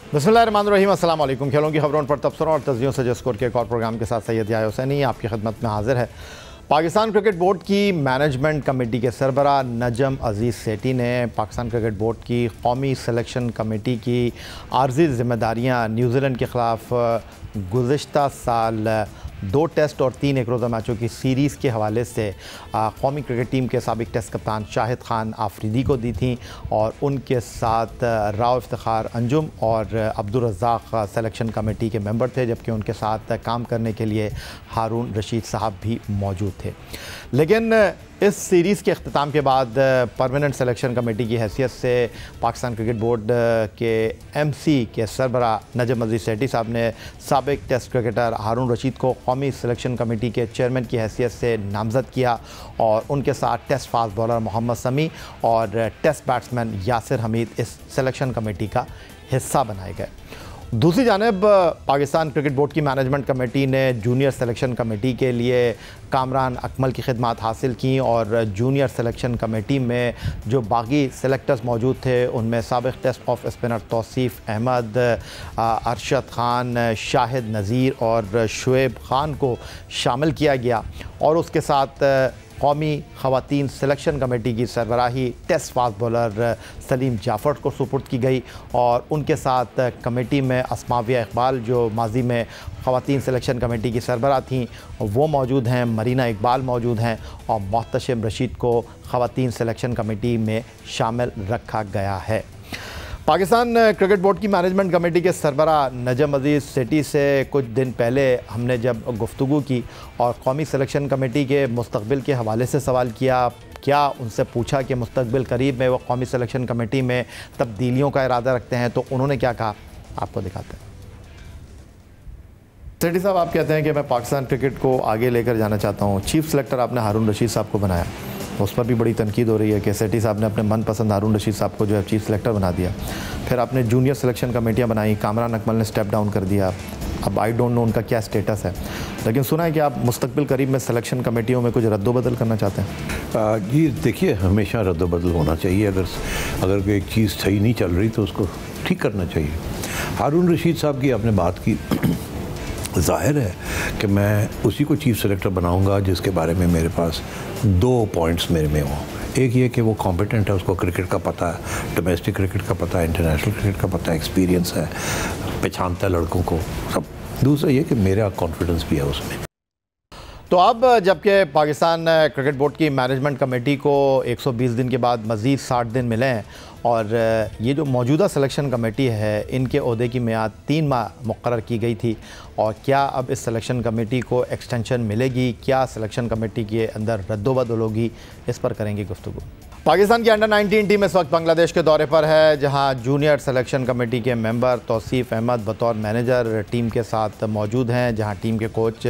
बिस्मिल्लाहिर्रहमानिर्रहीम, अस्सलाम वालेकुम। खेलों की खबरों पर तबसरों और तस्वीरों से स्कोर के एक और प्रोग्राम के साथ सैयद याह्या हुसैनी आपकी खिदमत में हाजिर है। पाकिस्तान क्रिकेट बोर्ड की मैनेजमेंट कमेटी के सरबराह नजम अजीज़ सेठी ने पाकिस्तान क्रिकेट बोर्ड की कौमी सिलेक्शन कमेटी की आर्जी ज़िम्मेदारियाँ न्यूज़ीलैंड के ख़िलाफ़ गुज़िश्ता साल 2 टेस्ट और 3 एक रोज़ा मैचों की सीरीज़ के हवाले से कौमी क्रिकेट टीम के साबिक़ टेस्ट कप्तान शाहिद खान आफरीदी को दी थी और उनके साथ राव इफ्तिखार अंजुम और अब्दुल रज़्ज़ाक़ सिलेक्शन कमेटी के मेंबर थे, जबकि उनके साथ काम करने के लिए हारून रशीद साहब भी मौजूद थे। लेकिन इस सीरीज़ के अख्ताम के बाद परमानेंट सिलेक्शन कमेटी की हैसियत से पाकिस्तान क्रिकेट बोर्ड के MC के सरबराह नजम अजीज़ सेठी साहब ने साबिक़ टेस्ट क्रिकेटर हारून रशीद को कौमी सिलेक्शन कमेटी के चेयरमैन की हैसियत से नामज़द किया और उनके साथ टेस्ट फास्ट बॉलर मोहम्मद समी और टेस्ट बैट्समैन यासिर हमीद इस सिलेक्शन कमेटी का हिस्सा बनाए गए। दूसरी जानिब पाकिस्तान क्रिकेट बोर्ड की मैनेजमेंट कमेटी ने जूनियर सिलेक्शन कमेटी के लिए कामरान अकमल की खिदमत हासिल की और जूनियर सिलेक्शन कमेटी में जो बाकी सेलेक्टर्स मौजूद थे उनमें साबिक़ test off spinner Tauseef Ahmed, Arshad Khan, Shahid Nazir और शुएब ख़ान को शामिल किया गया और उसके साथ कौमी ख़वातीन सिलेक्शन कमेटी की सरबराही test fast bowler Saleem Jaffar को सुपुर्द की गई और उनके साथ कमेटी में अस्माविया इकबाल जो माजी में ख़वातीन सिलेक्शन कमेटी की सरबराह थीं वो मौजूद हैं, मरीना इकबाल मौजूद हैं और मोहतशिम रशीद को ख़वातीन सिलेक्शन कमेटी में शामिल रखा गया है। पाकिस्तान क्रिकेट बोर्ड की मैनेजमेंट कमेटी के सरबराह नजम अजीज़ सेठी से कुछ दिन पहले हमने जब गुफ्तगू की और कौमी सिलेक्शन कमेटी के मुस्तक़बिल के हवाले से सवाल किया, क्या उनसे पूछा कि मुस्तक़बिल करीब में वो कौमी सिलेक्शन कमेटी में तब्दीलियों का इरादा रखते हैं, तो उन्होंने क्या कहा आपको दिखाते हैं। सेठी साहब, आप कहते हैं कि मैं पाकिस्तान क्रिकेट को आगे लेकर जाना चाहता हूँ। चीफ़ सेलेक्टर आपने हारून रशीद साहब को बनाया, उस पर भी बड़ी तनकीद हो रही है कि सेठी साहब ने अपने मनपसंद हारून रशीद साहब को जो है चीफ़ सेलेक्टर बना दिया। फिर आपने जूनियर सिलेक्शन कमेटियाँ बनाई, कामरान अकमल ने स्टेप डाउन कर दिया। अब आई डोंट नो उनका क्या स्टेटस है, लेकिन सुना है कि आप मुस्तक़बिल करीब में सिलेक्शन कमेटियों में कुछ रद्दोबदल करना चाहते हैं। जी देखिए, हमेशा रद्दोबदल होना चाहिए। अगर कोई एक चीज़ सही नहीं चल रही तो उसको ठीक करना चाहिए। हारून रशीद साहब की आपने बात की, ज़ाहिर है कि मैं उसी को चीफ़ सेलेक्टर बनाऊंगा जिसके बारे में मेरे पास 2 पॉइंट्स मेरे में हों। एक ये कि वो कॉम्पिटेंट है, उसको क्रिकेट का पता है, डोमेस्टिक क्रिकेट का पता है, इंटरनेशनल क्रिकेट का पता है, एक्सपीरियंस है, पहचानता है लड़कों को सब। दूसरा ये कि मेरा कॉन्फिडेंस भी है उसमें। तो अब जबकि पाकिस्तान क्रिकेट बोर्ड की मैनेजमेंट कमेटी को 120 दिन के बाद मज़ीद 60 दिन मिले हैं और ये जो मौजूदा सिलेक्शन कमेटी है इनके ओहदे की मियाद 3 माह मुक़र्रर की गई थी और क्या अब इस सिलेक्शन कमेटी को एक्सटेंशन मिलेगी, क्या सिलेक्शन कमेटी के अंदर रद्दोबदल होगी, इस पर करेंगे गुफ्तगू। पाकिस्तान की अंडर 19 टीम इस वक्त बांग्लादेश के दौरे पर है, जहां जूनियर सिलेक्शन कमेटी के मेंबर तौसीफ़ अहमद बतौर मैनेजर टीम के साथ मौजूद हैं, जहां टीम के कोच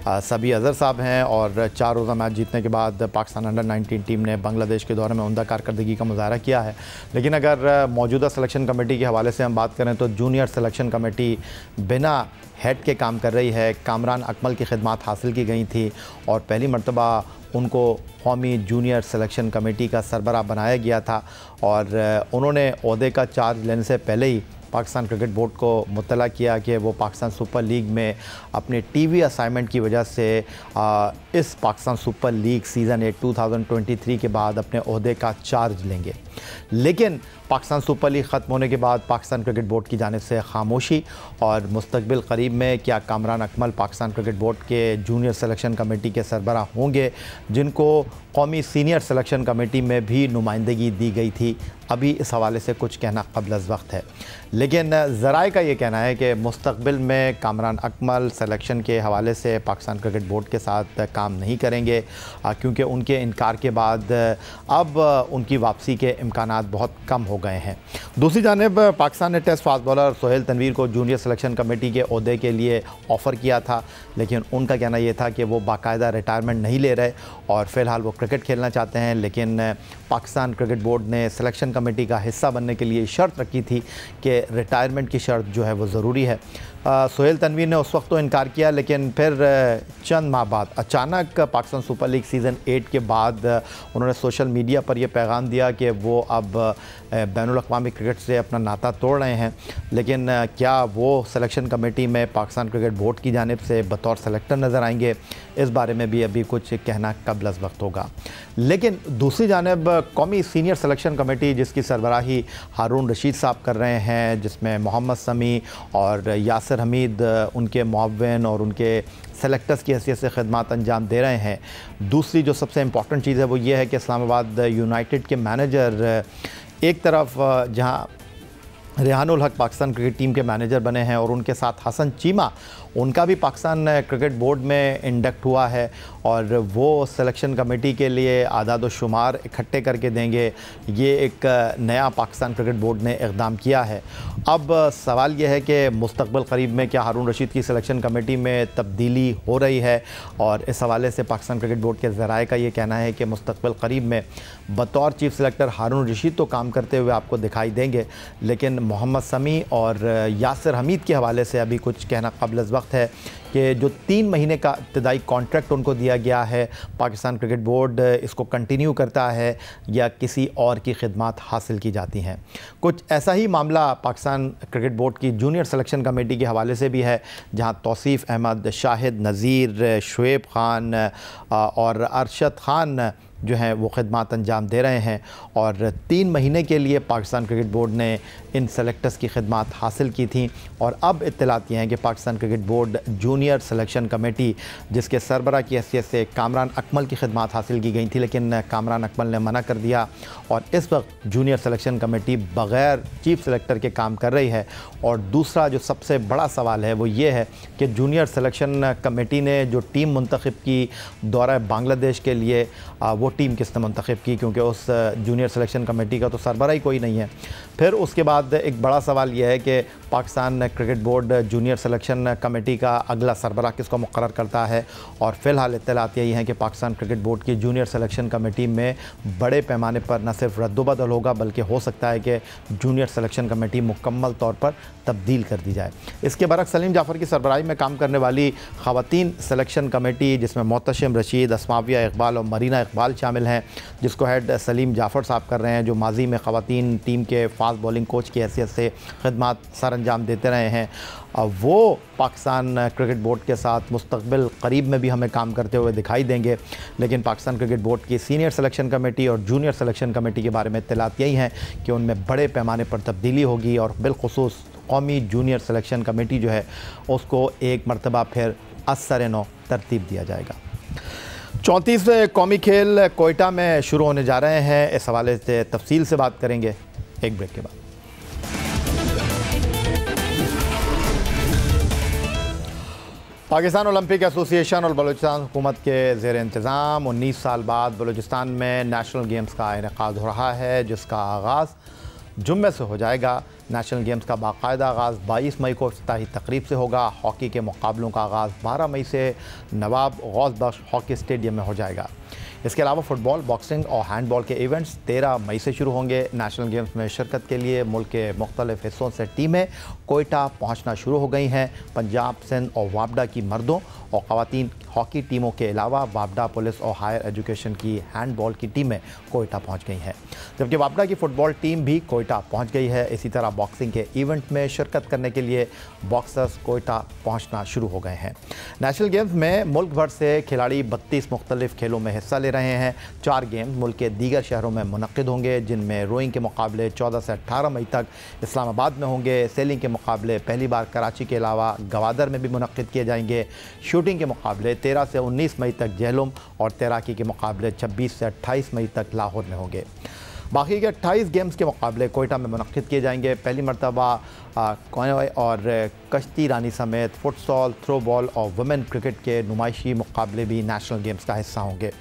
सबी अज़हर साहब हैं और 4 रोज़ा मैच जीतने के बाद पाकिस्तान अंडर 19 टीम ने बांग्लादेश के दौरे में उम्दा कारकर्दगी का मुज़ाहरा किया है। लेकिन अगर मौजूदा सिलेक्शन कमेटी के हवाले से हम बात करें तो जूनियर सिलेक्शन कमेटी बिना हेड के काम कर रही है। कामरान अकमल की खिदमत हासिल की गई थी और पहली मरतबा उनको कौमी जूनियर सिलेक्शन कमेटी का सरबराह बनाया गया था और उन्होंने ओहदे का चार्ज लेने से पहले ही पाकिस्तान क्रिकेट बोर्ड को मुत्तला किया कि वो पाकिस्तान सुपर लीग में अपने टीवी असाइनमेंट की वजह से इस पाकिस्तान सुपर लीग सीज़न 8 2023 के बाद अपने ओहदे का चार्ज लेंगे। लेकिन पाकिस्तान सुपर लीग ख़त्म होने के बाद पाकिस्तान क्रिकेट बोर्ड की जानिब से खामोशी और मुस्तक़बिल करीब में क्या कामरान अकमल पाकिस्तान क्रिकेट बोर्ड के जूनियर सिलेक्शन कमेटी के सरबराह होंगे, जिनको कौमी सीनियर सिलेक्शन कमेटी में भी नुमाइंदगी दी गई थी। अभी इस हवाले से कुछ कहना क़ब्ल अज़ वक्त है, लेकिन ज़राए का ये कहना है कि मुस्तक़बिल में कामरान अकमल सिलेक्शन के हवाले से पाकिस्तान क्रिकेट बोर्ड के साथ काम नहीं करेंगे, क्योंकि उनके इनकार के बाद अब उनकी वापसी के इम्कानात बहुत कम हो गए हैं। दूसरी जानिब पाकिस्तान ने test fast bowler Sohail Tanvir को जूनियर सिलेक्शन कमेटी के ओहदे के लिए ऑफ़र किया था, लेकिन उनका कहना यह था कि वो बाकायदा रिटायरमेंट नहीं ले रहे और फ़िलहाल वो क्रिकेट खेलना चाहते हैं। लेकिन पाकिस्तान क्रिकेट बोर्ड ने सिलेक्शन कमेटी का हिस्सा बनने के लिए शर्त रखी थी कि रिटायरमेंट की शर्त जो है वो ज़रूरी है। सोहेल तनवीर ने उस वक्त तो इनकार किया, लेकिन फिर चंद माह बाद अचानक पाकिस्तान सुपर लीग सीज़न 8 के बाद उन्होंने सोशल मीडिया पर यह पैगाम दिया कि वो अब बैनुल-अक़वामी क्रिकेट से अपना नाता तोड़ रहे हैं। लेकिन क्या वो सिलेक्शन कमेटी में पाकिस्तान क्रिकेट बोर्ड की जानिब से बतौर सेलेक्टर नज़र आएंगे, इस बारे में भी अभी कुछ कहना कबल अज़ वक्त होगा। लेकिन दूसरी जानिब कौमी सीनियर सिलेक्शन कमेटी, जिसकी सरबराही हारून रशीद साहब कर रहे हैं, जिसमें मोहम्मद समी और यासिर हमीद उनके मुअव्विन और उनके सेलेक्टर्स की हैसियत से खिदमत अंजाम दे रहे हैं। दूसरी जो सबसे इम्पॉर्टेंट चीज़ है वो ये है कि इस्लामाबाद यूनाइटेड के मैनेजर एक तरफ जहाँ रेहानुल हक पाकिस्तान क्रिकेट टीम के मैनेजर बने हैं और उनके साथ हसन चीमा, उनका भी पाकिस्तान क्रिकेट बोर्ड में इंडक्ट हुआ है और वो सिलेक्शन कमेटी के लिए आदाद व शुमार इकट्ठे करके देंगे। ये एक नया पाकिस्तान क्रिकेट बोर्ड ने इक़दाम किया है। अब सवाल यह है कि मुस्तक़बिल करीब में क्या हारून रशीद की सिलेक्शन कमेटी में तब्दीली हो रही है, और इस हवाले से पाकिस्तान क्रिकेट बोर्ड के ज़राए का ये कहना है कि मुस्तक़बिल करीब में बतौर चीफ़ सेलेक्टर हारून रशीद तो काम करते हुए आपको दिखाई देंगे, लेकिन मोहम्मद समी और यासिर हमीद के हवाले से अभी कुछ कहना क़ब्ल अज़ वक्त है कि जो 3 महीने का इब्तदाई कॉन्ट्रैक्ट उनको दिया गया है, पाकिस्तान क्रिकेट बोर्ड इसको कंटिन्यू करता है या किसी और की खिदमत हासिल की जाती हैं। कुछ ऐसा ही मामला पाकिस्तान क्रिकेट बोर्ड की जूनियर सिलेक्शन कमेटी के हवाले से भी है, जहां तौसीफ़ अहमद, शाहिद नज़ीर, शुएब ख़ान और अरशद ख़ान जो हैं वो खिदमत अंजाम दे रहे हैं और 3 महीने के लिए पाकिस्तान क्रिकेट बोर्ड ने इन सेलेक्टर्स की खिदमत हासिल की थी। और अब इत्तलात ये हैं कि Pakistan cricket board junior selection committee, जिसके सरबरा की हैसियत से कामरान अकमल की खिदमत हासिल की गई थी, लेकिन कामरान अकमल ने मना कर दिया और इस वक्त जूनियर सिलेक्शन कमेटी बग़ैर चीफ़ सेलेक्टर के काम कर रही है। और दूसरा जो सबसे बड़ा सवाल है वो ये है कि जूनियर सिलेक्शन कमेटी ने जो टीम मुंतखब की दौरा बांग्लादेश के लिए, वो टीम किसने मुंतखब की, क्योंकि उस जूनियर सिलेक्शन कमेटी का तो सरबरा ही कोई नहीं है। फिर उसके बाद एक बड़ा सवाल यह है कि Pakistan cricket board junior selection committee का अगला सरबरा किसको मुक़र्रर करता है। और फ़िलहाल इत्तलात यही हैं कि पाकिस्तान क्रिकेट बोर्ड की जूनियर सिलेक्शन कमेटी में बड़े पैमाने पर न सिर्फ रद्दोबदल होगा, बल्कि हो सकता है कि जूनियर सिलेक्शन कमेटी मुकम्मल तौर पर तब्दील कर दी जाए। इसके बरक्स सलीम जाफ़र की सरबराही में काम करने वाली ख़वातीन सिलेक्शन कमेटी, जिसमें मोहतशिम रशीद, अस्माविया इकबाल और मरीना इकबाल शामिल हैं, जिसको हेड सलीम जाफ़र साहब कर रहे हैं, जो माजी में ख़वातीन टीम के फास्ट बॉलिंग कोच की हैसियत से खिदमत सर अंजाम देते रहे हैं। वो पाकिस्तान क्रिकेट बोर्ड के साथ मुस्तक़बिल करीब में भी हमें काम करते हुए दिखाई देंगे। लेकिन पाकिस्तान क्रिकेट बोर्ड की सीनियर सिलेक्शन कमेटी और जूनियर सिलेक्शन कमेटी के बारे में इत्तलात यही हैं कि उनमें बड़े पैमाने पर तब्दीली होगी और बिलखुसूस कौमी जूनियर सिलेक्शन कमेटी जो है उसको एक मरतबा फिर असर-ए-नौ तरतीब दिया जाएगा। 34वें कौमी खेल कोयटा में शुरू होने जा रहे हैं। इस हवाले से तफसील से बात करेंगे एक ब्रेक के बाद। पाकिस्तान ओलंपिक एसोसिएशन और बलूचिस्तान हुकूमत के ज़ेर इंतज़ाम 19 साल बाद बलूचिस्तान में नेशनल गेम्स का इनेकाद हो रहा है, जिसका आगाज़ जुम्मे से हो जाएगा। नेशनल गेम्स का बाकायदा आगाज़ 22 मई को इफ्तिताही तकरीब से होगा। हॉकी के मुकाबलों का आगाज़ 12 मई से नवाब गौस बख्श हॉकी स्टेडियम में हो जाएगा। इसके अलावा फ़ुटबॉल, बॉक्सिंग और हैंडबॉल के इवेंट्स 13 मई से शुरू होंगे। नेशनल गेम्स में शिरकत के लिए मुल्क के मुख्तलिफ हिस्सों से टीमें कोयटा पहुंचना शुरू हो गई हैं। पंजाब, सिंध और वापडा की मर्दों और ख़वातीन हॉकी टीमों के अलावा वापडा पुलिस और हायर एजुकेशन की हैंडबॉल की टीमें कोयटा पहुंच गई हैं, जबकि वापडा की फ़ुटबॉल टीम भी कोयटा पहुंच गई है। इसी तरह बॉक्सिंग के इवेंट में शिरकत करने के लिए बॉक्सर्स कोयटा पहुंचना शुरू हो गए हैं। नेशनल गेम्स में मुल्क भर से खिलाड़ी 32 मुख्तलिफ खेलों में हिस्सा ले रहे हैं। 4 गेम्स मुल्क के दीगर शहरों में मुनक्किद होंगे, जिनमें रोइंग के मुकाबले 14 से 18 मई तक इस्लामाबाद में होंगे। सेलिंग के मुकाबले पहली बार कराची के अलावा गवादर में भी मुनक्किद किए जाएंगे। शूटिंग के मुकाबले 13 से 19 मई तक जहलुम और तैराकी के मुकाबले 26 से 28 मई तक लाहौर में होंगे। बाकी के 28 गेम्स के मुकाबले कोयटा में मुनक्किद किए जाएंगे। पहली मरतबा कॉनवे और कश्ती रानी समेत फुटसॉल, थ्रो बॉल और वुमेन क्रिकेट के नुमाइशी मुकाबले भी नेशनल गेम्स का हिस्सा होंगे।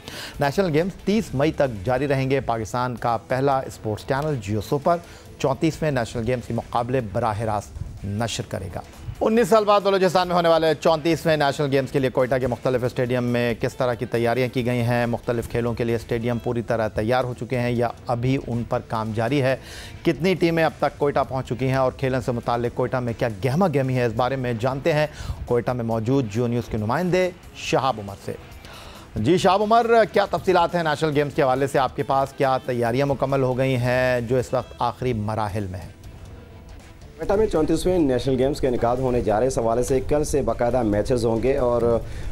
नेशनल गेम्स 30 मई तक जारी रहेंगे। पाकिस्तान का पहला स्पोर्ट्स चैनल जियो सुपर 34वें नेशनल गेम्स के मुकाबले बराह रास्त नशर करेगा। 19 साल बाद बलूचिस्तान में होने वाले 34वें नेशनल गेम्स के लिए कोयटा के मुख्तलिफ स्टेडियम में किस तरह की तैयारियां की गई हैं। मुख्तलिफ खेलों के लिए स्टेडियम पूरी तरह तैयार हो चुके हैं या अभी उन पर काम जारी है। कितनी टीमें अब तक कोयटा पहुंच चुकी हैं और खेलों से मुताल्लिक कोयटा में क्या गहमा गहमी है, इस बारे में जानते हैं कोयटा में मौजूद जियो न्यूज़ के नुमाइंदे शहाब उमर से। जी शहाब उमर, क्या तफसीलात हैं नेशनल गेम्स के हवाले से आपके पास? क्या तैयारियाँ मुकम्मल हो गई हैं जो इस वक्त आखिरी मराहिल में है? कोयटा में 34वें नेशनल गेम्स के इनेकाद होने जा रहे इस हवाले से कल से बाकायदा मैचेस होंगे और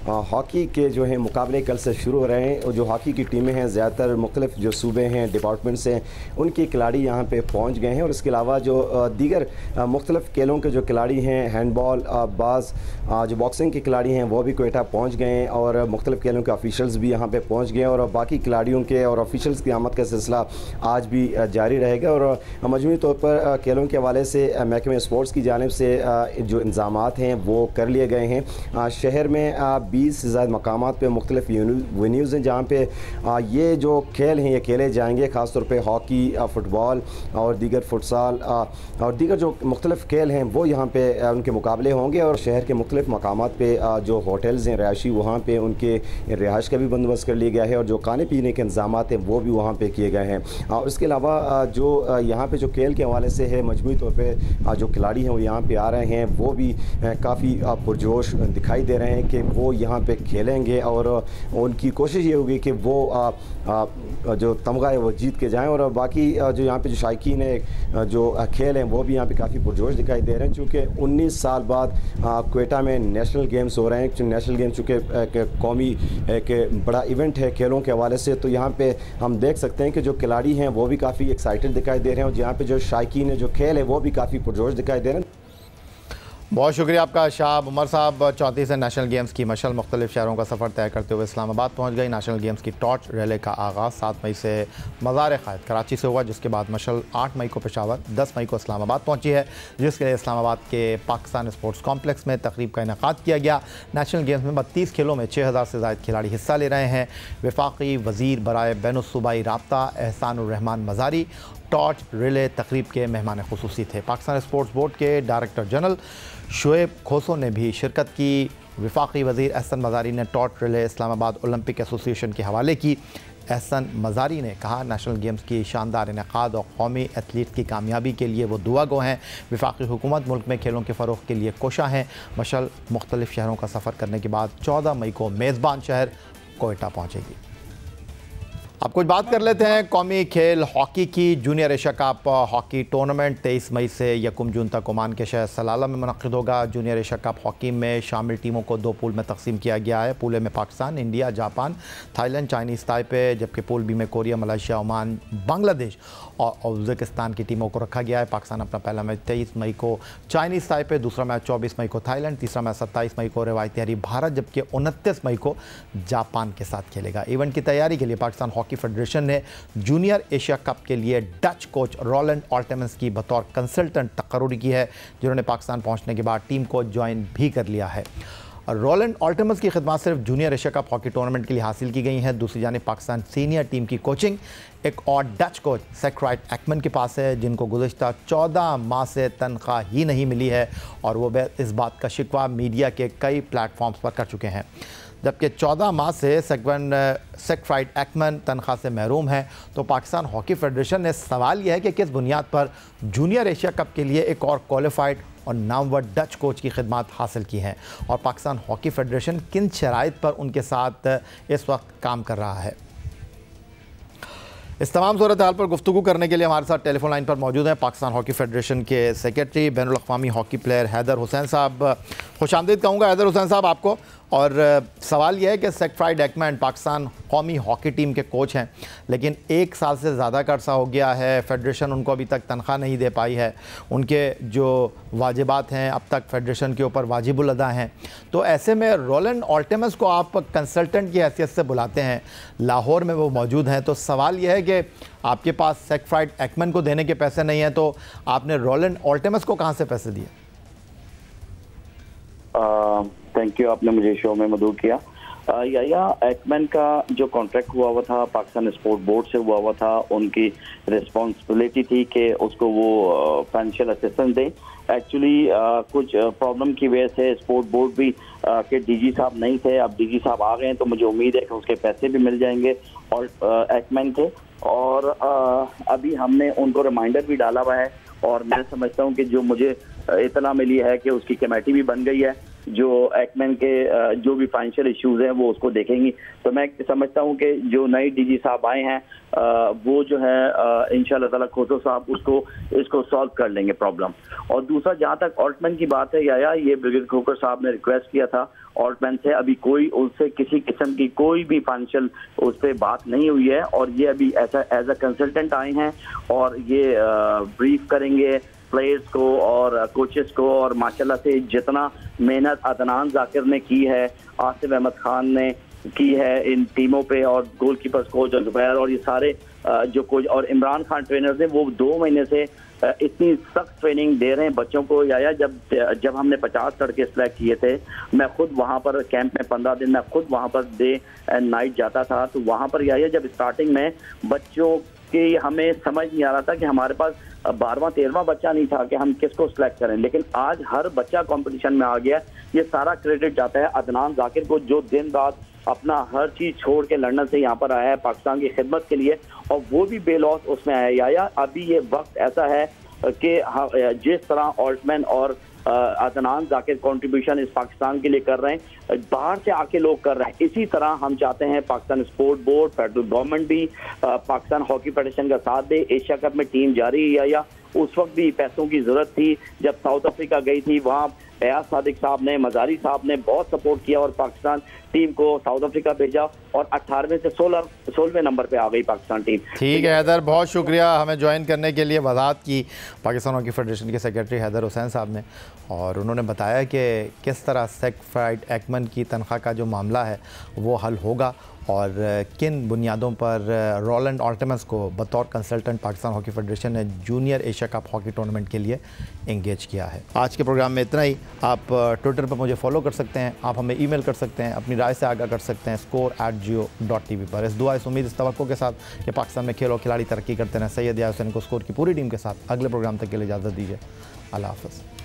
हॉकी के जो है मुकाबले कल से शुरू हो रहे हैं। और जो हॉकी की टीमें हैं ज़्यादातर मुख्तलिफ जो सूबे हैं, डिपार्टमेंट्स हैं, उनके खिलाड़ी यहाँ पे पहुँच गए हैं। और इसके अलावा जो दीगर मुख्तलिफ खेलों के जो खिलाड़ी हैं, हैंडबॉल, बाज़ जो बॉक्सिंग के खिलाड़ी हैं वो भी कोयटा पहुँच गए हैं और मुख्तलिफ खेलों के ऑफिशल्स भी यहाँ पर पहुँच गए हैं। और बाकी खिलाड़ियों के और ऑफिशल्स की आमद का सिलसिला आज भी जारी रहेगा। और मजमूई तौर पर खेलों के हवाले से महकमे स्पोर्ट्स की जानिब से जो इंतज़ामात हैं वो कर लिए गए हैं। शहर में 20 से ज़्यादा मकामात पे मुख्तलिफ वेन्यूज़ हैं जहाँ पे ये जो खेल हैं ये खेले जाएंगे। ख़ास तौर पे हॉकी, फुटबॉल और दीगर फुटसाल और दीगर जो मुख्तलिफ खेल हैं वो यहाँ पे उनके मुकाबले होंगे। और शहर के मुख्तलिफ मकामात पे जो होटल्स हैं रहायशी, वहाँ पे उनके रिहाइश का भी बंदोबस्त कर लिया गया है और जो खाने पीने के इंतज़ामात हैं वो भी वहाँ पे किए गए हैं। और इसके अलावा जो यहाँ पे जो खेल के हवाले से है, मजमूई तौर पर जो खिलाड़ी हैं वो यहाँ पे आ रहे हैं, वो भी काफ़ी पुरजोश दिखाई दे रहे हैं कि वो यहाँ पे खेलेंगे और उनकी कोशिश ये होगी कि वो जो तमगा है वो जीत के जाएं। और बाकी जो यहाँ पे जो शायकीन है जो खेल हैं वो भी यहाँ पे काफ़ी पुरजोश दिखाई दे रहे हैं चूँकि 19 साल बाद कोयटा में नेशनल गेम्स हो रहे हैं। नेशनल गेम्स चूँकि कौमी एक बड़ा इवेंट है खेलों के हवाले से, तो यहाँ पे हम देख सकते हैं कि जो खिलाड़ी हैं वो भी काफ़ी एक्साइटेड दिखाई दे रहे हैं और यहाँ पे जो शायकीन है जो खेल है वो भी काफ़ी पुरजोश दिखाई दे रहे हैं। बहुत शुक्रिया आपका शहाब उमर साहब। 34वें नेशनल गेम्स की मशल मुख्तलिफ शहरों का सफ़र तय करते हुए इस्लामाबाद पहुँच गई। नेशनल गेम्स की टॉर्च रैली का आगाज़ 7 मई से मज़ार क़ायद कराची से हुआ, जिसके बाद मशल 8 मई को पेशावर, 10 मई को इस्लामाबाद पहुँची है, जिसके लिए इस्लामाबाद के पाकिस्तान स्पोर्ट्स कॉम्प्लेक्स में तकरीब का इनेकाद किया गया। नेशनल गेम्स में 32 खेलों में 6000 से ज़ायद खिलाड़ी हिस्सा ले रहे हैं। वफाकी वज़ीर बराए बैनुस्सूबाई राब्ता एहसानुर रहमान मज़ारी टॉर्च रिले तकरीब के मेहमान खुसूसी थे। पाकिस्तान स्पोर्ट्स बोर्ड के डायरेक्टर जनरल शुएब खोसो ने भी शिरकत की। वफाकी वज़ीर एहसन मज़ारी ने torch relay Islamabad Olympic association के हवाले की। एहसन मज़ारी ने कहा, नेशनल गेम्स की शानदार इनेकाद और कौमी एथलीट की कामयाबी के लिए वो दुआ गो हैं। वफाकी हुकूमत मुल्क में खेलों के फ़रोग़ के लिए कोशा हैं। मशल मुख्तलिफ शहरों का सफ़र करने के बाद 14 मई को मेज़बान शहर कोयटा पहुँचेगी। अब कुछ बात कर लेते हैं कौमी खेल हॉकी की। Junior Asia cup hockey tournament 23 मई से 1 जून तक ओमान के शहर सलाला में मुनक़िद होगा। जूनियर एशिया कप हॉकी में शामिल टीमों को 2 पूल में तकसीम किया गया है। पूल ए में Pakistan, India, Japan, Thailand, Chinese Taipei, जबकि पूल बी में कोरिया, मलेशिया, ओमान, बांग्लादेश और उज़्बेकिस्तान की टीमों को रखा गया है। पाकिस्तान अपना पहला मैच 23 मई को चाइनीज़ ताइपे, दूसरा मैच 24 मई को थाईलैंड, तीसरा मैच 27 मई को रवायती हरी भारत, जबकि 29 मई को जापान के साथ खेलेगा। इवेंट की तैयारी के लिए पाकिस्तान हॉकी फेडरेशन ने जूनियर एशिया कप के लिए डच कोच रोलैंड ऑल्टेमन्स की बतौर कंसल्टेंट तकर्रुरी की है, जिन्होंने पाकिस्तान पहुंचने के बाद टीम को ज्वाइन भी कर लिया है। रोलैंड ऑल्टेमन्स की खिदमत सिर्फ junior Asia cup hockey tournament के लिए हासिल की गई हैं। दूसरी जानिब पाकिस्तान सीनियर टीम की कोचिंग एक और डच कोच सेक्राइट एक्मन के पास है, जिनको गुज़श्ता 14 माह से तनख्वाह ही नहीं मिली है और वो इस बात का शिकवा मीडिया के कई प्लेटफॉर्म्स पर कर चुके हैं। जबकि 14 माह से सेक्राइट एक्मन तनख्वाह से महरूम है। तो पाकिस्तान हॉकी फेडरेशन ने सवाल यह है कि किस बुनियाद पर जूनियर एशिया कप के लिए एक और क्वालिफाइड और नामवर डच कोच की खिदमत हासिल की हैं और पाकिस्तान हॉकी फेडरेशन किन शराइत पर उनके साथ इस वक्त काम कर रहा है। इस तमाम सूरत हाल पर गुफ्तगू करने के लिए हमारे साथ टेलीफोन लाइन पर मौजूद हैं पाकिस्तान हॉकी फेडरेशन के सेक्रेटरी, बैनुल अक़वामी हॉकी प्लेयर हैदर हुसैन साहब। खुशामदीद कहूँगा हैदर हुसैन साहब आपको। और सवाल यह है कि सेक्राइट एक्मन पाकिस्तान कौमी हॉकी टीम के कोच हैं, लेकिन 1 साल से ज़्यादा का अर्सा हो गया है, फेडरेशन उनको अभी तक तनख्वाह नहीं दे पाई है, उनके जो वाजिबात हैं अब तक फेडरेशन के ऊपर वाजिबुल अदा हैं। तो ऐसे में रोलैंड ऑल्टेमन्स को आप कंसल्टेंट की हैसियत से बुलाते हैं, लाहौर में वो मौजूद हैं, तो सवाल यह है कि आपके पास सेक्राइट एक्मन को देने के पैसे नहीं हैं, तो आपने रोलैंड ऑल्टेमन्स को कहाँ से पैसे दिए? थैंक यू, आपने मुझे शो में मदऊ किया। या एक्मैन का जो कॉन्ट्रैक्ट हुआ था पाकिस्तान स्पोर्ट बोर्ड से हुआ था, उनकी रिस्पॉन्सिबिलिटी थी कि उसको वो फाइनेंशियल असिस्टेंस दें, एक्चुअली कुछ प्रॉब्लम की वजह से स्पोर्ट बोर्ड भी के डीजी साहब नहीं थे, अब डीजी साहब आ गए हैं, तो मुझे उम्मीद है कि उसके पैसे भी मिल जाएंगे और एक्टमैन के। और अभी हमने उनको रिमाइंडर भी डाला हुआ है और मैं समझता हूं कि जो मुझे इतना मिली है कि उसकी कमेटी भी बन गई है जो एक्टमैन के जो भी फाइनेंशियल इश्यूज हैं वो उसको देखेंगी। तो मैं समझता हूं कि जो नए डीजी साहब आए हैं वो जो है इंशाल्लाह ताला खोसो साहब इसको सॉल्व कर लेंगे प्रॉब्लम। और दूसरा, जहां तक ऑल्टमैन की बात है, या ये ब्रिगेड खोकर साहब ने रिक्वेस्ट किया था ऑल्टमैन से, अभी कोई उससे किसी किस्म की कोई भी फाइनेंशियल उस पर बात नहीं हुई है और ये अभी ऐसा एज अ कंसल्टेंट आए हैं और ये ब्रीफ करेंगे प्लेयर्स को और कोचेस को। और माशाल्लाह से जितना मेहनत अदनान जाकिर ने की है, आसिफ अहमद खान ने की है इन टीमों पे, और गोलकीपर्स कोच और जुबैर और ये सारे जो कोच और इमरान खान ट्रेनर्स हैं, वो 2 महीने से इतनी सख्त ट्रेनिंग दे रहे हैं बच्चों को। या जब हमने 50 लड़के सिलेक्ट किए थे, मैं खुद वहाँ पर कैंप में 15 दिन मैं खुद वहाँ पर डे एंड नाइट जाता था, तो वहाँ पर जब स्टार्टिंग में बच्चों की हमें समझ नहीं आ रहा था कि हमारे पास 12वां 13वां बच्चा नहीं था कि हम किसको सिलेक्ट करें, लेकिन आज हर बच्चा कंपटीशन में आ गया। ये सारा क्रेडिट जाता है अदनान जाकिर को, जो दिन रात अपना हर चीज छोड़ के लंदन से यहाँ पर आया है पाकिस्तान की खिदमत के लिए, और वो भी बेलॉस उसमें आया। या अभी ये वक्त ऐसा है कि जिस तरह ऑल्टमैन और अदनान जाकिर कंट्रीब्यूशन इस पाकिस्तान के लिए कर रहे हैं, बाहर से आके लोग कर रहे हैं, इसी तरह हम चाहते हैं Pakistan sport board, federal government भी पाकिस्तान हॉकी फेडरेशन का साथ दे। एशिया कप में टीम जारी है, या उस वक्त भी पैसों की जरूरत थी जब साउथ अफ्रीका गई थी, वहाँ एयाज सादिक साहब ने, मजारी साहब ने बहुत सपोर्ट किया और पाकिस्तान टीम को साउथ अफ्रीका भेजा और 18वें से 16वें नंबर पे आ गई पाकिस्तान टीम। ठीक है हैदर, बहुत शुक्रिया हमें ज्वाइन करने के लिए। वजाहत की पाकिस्तान हॉकी फेडरेशन के सेक्रेटरी हैदर हुसैन साहब ने, और उन्होंने बताया कि किस तरह सेक्रेटरी एक्टमैन की तनख्वाह का जो मामला है वो हल होगा और किन बुनियादों पर रोलैंड ऑल्टमैन को बतौर कंसल्टेंट पाकिस्तान हॉकी फेडरेशन ने junior Asia cup hockey tournament के लिए एंगेज किया है। आज के प्रोग्राम में इतना ही। आप ट्विटर पर मुझे फॉलो कर सकते हैं, आप हमें ईमेल कर सकते हैं, अपनी राय से आगाह कर सकते हैं score@geo.tv पर। इस दुआ, इस उम्मीद, इस तवक्को के साथ कि पाकिस्तान में खेल और खिलाड़ी तरक्की करते रहें, सैयद यार हुसैन को स्कोर की पूरी टीम के साथ अगले प्रोग्राम तक के लिए इजाज़त दीजिए। अल्लाह हाफ़िज़।